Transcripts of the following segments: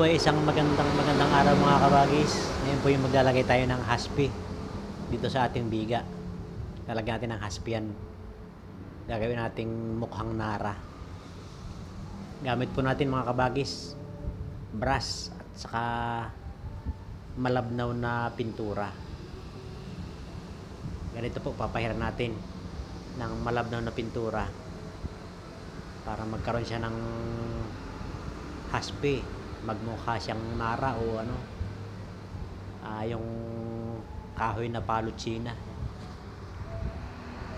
po ay isang magandang araw mga kabagis. Ngayon po yung maglalagay tayo ng haspi dito sa ating biga. Lalagyan natin ng haspi yan. Gagawin nating mukhang nara. Gamit po natin mga kabagis, brass at saka malabnaw na pintura. Ganito po papahiran natin ng malabnaw na pintura para magkaroon siya ng haspi, magmukha siyang nara o ano, yung kahoy na palutsina.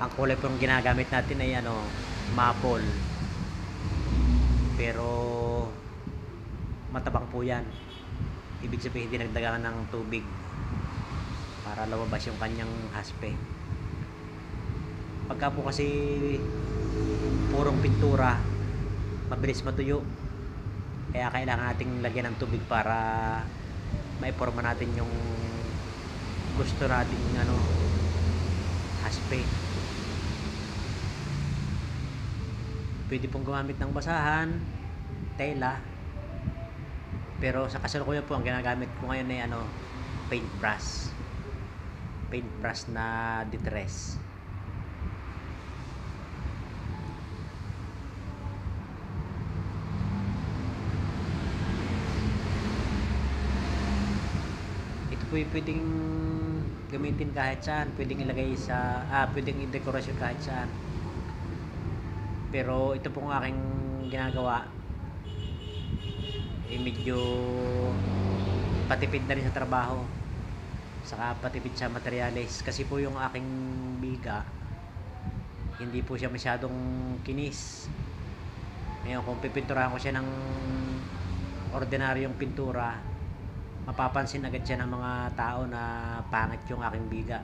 Ang kulay pong ginagamit natin ay maple, pero matabang po yan. Ibig sabihin dinagdagan ng tubig para lumabas yung kanyang haspe. Pagka po kasi purong pintura, mabilis matuyo, kaya kailangan nating lagyan ng tubig para maiporma natin yung gusto nating haspe. Pwede pong gumamit ng basahan, tela, pero sa kasalukuyan po ang ginagamit ko ngayon ay paint brush na distress. Pwedeng gamitin kahit saan, pwedeng ilagay sa pwedeng i-dekorasyon kahit saan. Pero ito pong aking ginagawa medyo patipid na rin sa trabaho, saka patipid sa materyales, kasi po yung aking biga hindi po siya masyadong kinis. Ngayon kung pipinturahan ko siya ng ordinaryong pintura, mapapansin agad siya ng mga tao na pangit yung aking biga.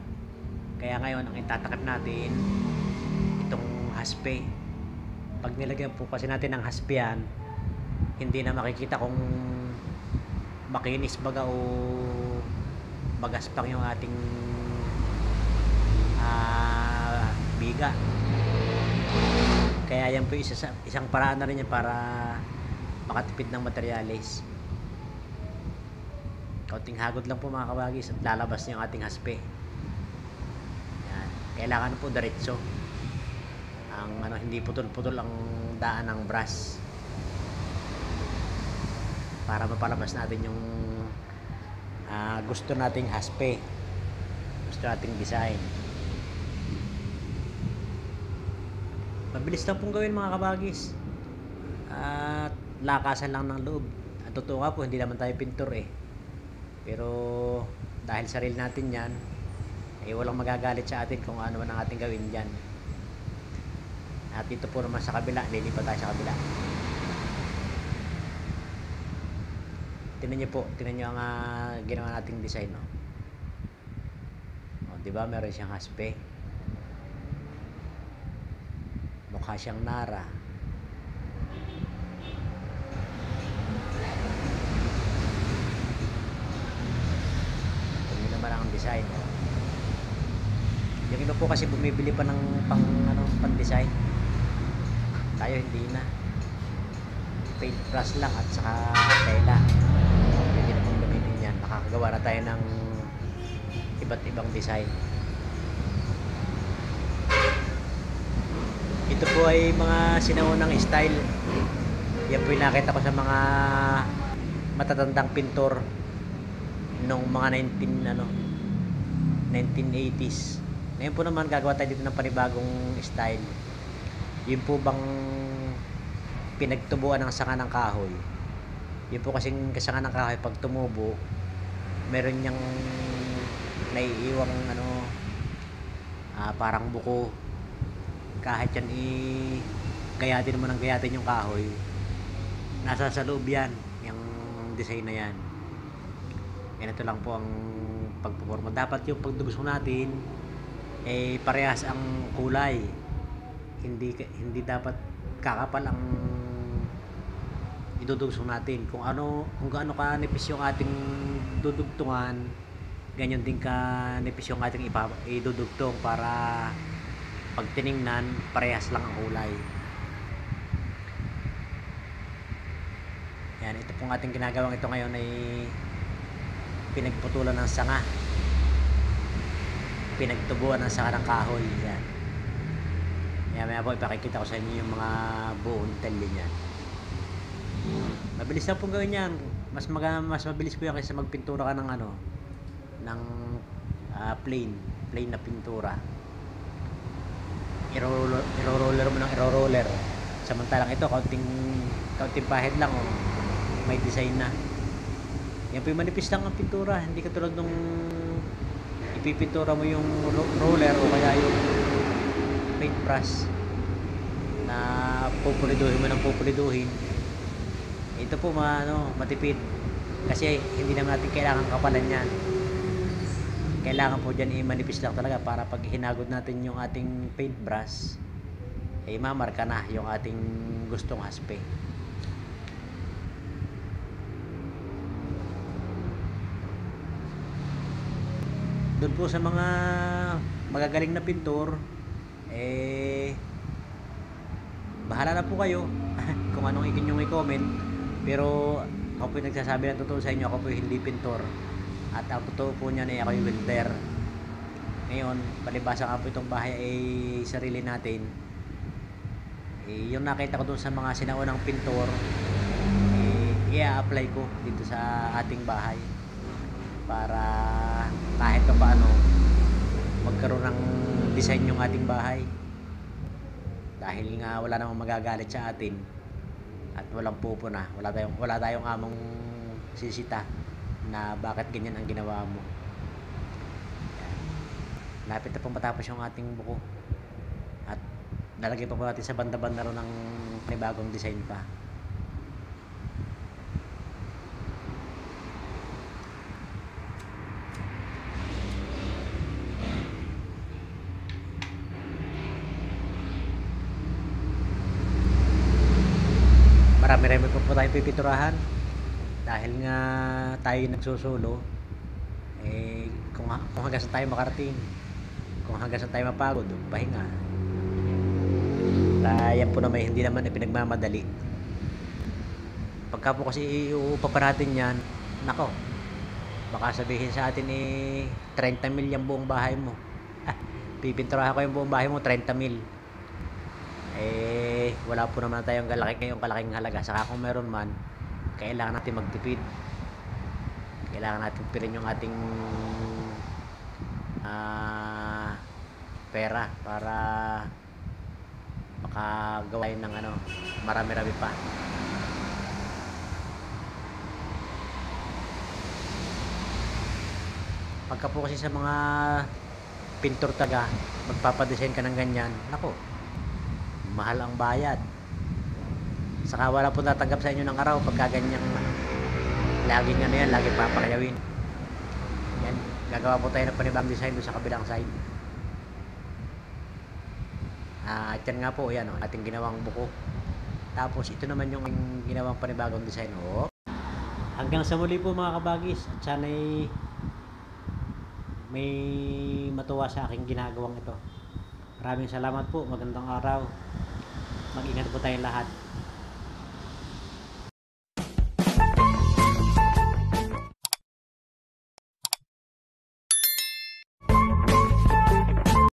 Kaya ngayon ang itatakip natin itong haspe. Pag nilagyan po kasi natin ng haspe yan, hindi na makikita kung makinis baga o magaspang yung ating biga. Kaya yan po isang paraan na rin yan para makatipid ng materyales. Kaunting hagod lang po mga kabagis at lalabas niyo yung ating haspe. Yan. Kailangan po diretso. Hindi putol-putol ang daan ng brush para mapalabas natin yung gusto nating haspe, gusto nating design. Mabilis lang pong gawin mga kabagis at lakasan lang ng loob. At totoo nga po, hindi naman tayo pintor pero dahil sarili natin yan, walang magagalit sa atin kung ano man ang ating gawin dyan. At dito po naman sa kabila, lilipat tayo sa kabila. Tingnan nyo ang ginawa nating design, no? Diba meron siyang haspe, mukha siyang nara. Ang design. Yung iba po kasi bumibili pa ng pang design. Tayo hindi na. Paint brush lang at saka tela. Pwede na pong gamitin yan. Nakakagawa na tayo ng iba't ibang design. Ito po ay mga sinaunang style. Yan po yung nakita ko sa mga matatandang pintor nung mga 1980s. Ngayon po naman gagawa tayo dito ng panibagong style. Yun po bang pinagtubuan ng sanga ng kahoy. Yun po kasing kasanga ng kahoy, pag tumubo meron niyang naiiwang parang buko. Kahit yan gayatin mo ng gayatin yung kahoy, nasa sa loob yan yung design na yan. Ganito lang po ang pagpuporma. Dapat yung pagdugso natin parehas ang kulay. Hindi dapat kakapal ang idudugso natin. Kung gaano ka nipis yung ating dudugtungan, ganyan din ka nipis yung ating idudugtong para pag tiningnan parehas lang ang kulay. Ayan, ito pong ating ginagawang ito ngayon ay pinagputulan ng sanga, pinagtubuan ng sanga ng kahoy. Yan. Maya po ipakikita ko sa inyo yung mga buong telye niyan. Mabilis lang pong gawin yan. Mas mabilis po yan kaysa magpintura ka ng ng plain na pintura. Iro-roller mo ng iro-roller. Samantalang ito kaunting pahid lang, may design na. Yan po yung manipis lang ang pintura, hindi katulad nung ipipintura mo yung roller o kaya yung paintbrush na pupuliduhin mo ng pupuliduhin. Ito po matipid kasi hindi naman natin kailangan kapalan yan. Kailangan po dyan manipis lang talaga para pag hinagod natin yung ating paintbrush ay mamarka na yung ating gustong haspe. Doon po sa mga magagaling na pintor, bahala na po kayo kung anong inyong i-comment. Pero ako po yung nagsasabi ng totoo sa inyo, ako po yung hindi pintor. At ang totoo po niyan ay ako yung welder. Ngayon, palibasa nga po itong bahay ay sarili natin. Yung nakita ko doon sa mga sinaunang pintor, i-apply ko dito sa ating bahay para kahit pa paano magkaroon ng design yung ating bahay, dahil nga wala namang magagalit sa atin at walang pupuna, wala tayong among sisita na bakit ganyan ang ginawa mo. Lapit na pong matapos yung ating buko at lalagay pa po natin sa banda-banda ron ng panibagong design pa. Marami-rami po tayong pipinturahan dahil nga tayo nagsusulo, kung hanggang saan tayo makarating, kung hanggang saan tayo mapagod, pahinga. Yan po naman hindi naman pinagmamadali. Pagka po kasi iuupa pa natin yan, nako, baka sabihin sa atin 30 mil yung buong bahay mo. Pipinturahan ko yung buong bahay mo 30 mil. Wala po naman tayong kalaking halaga. Saka kung meron man, kailangan natin magtipid. Kailangan natin pirin yung ating pera para makagawain ng marami-rami pa. Pagka po kasi sa mga pintor taga magpapadesign ka ng ganyan, nako, mahal ang bayad. Saka wala po tatanggap sa inyo ng araw pagka ganyang laging laging papakayawin. Yan, gagawa po tayo ng panibagong design doon sa kabilang side. At yan nga po, yan ating ginawang buko. Tapos ito naman yung ginawang panibagong design. Hanggang sa muli po mga kabagis, at sana'y may matuwa sa aking ginagawang ito. Maraming salamat po, magandang araw. Mag-ingat po tayong lahat.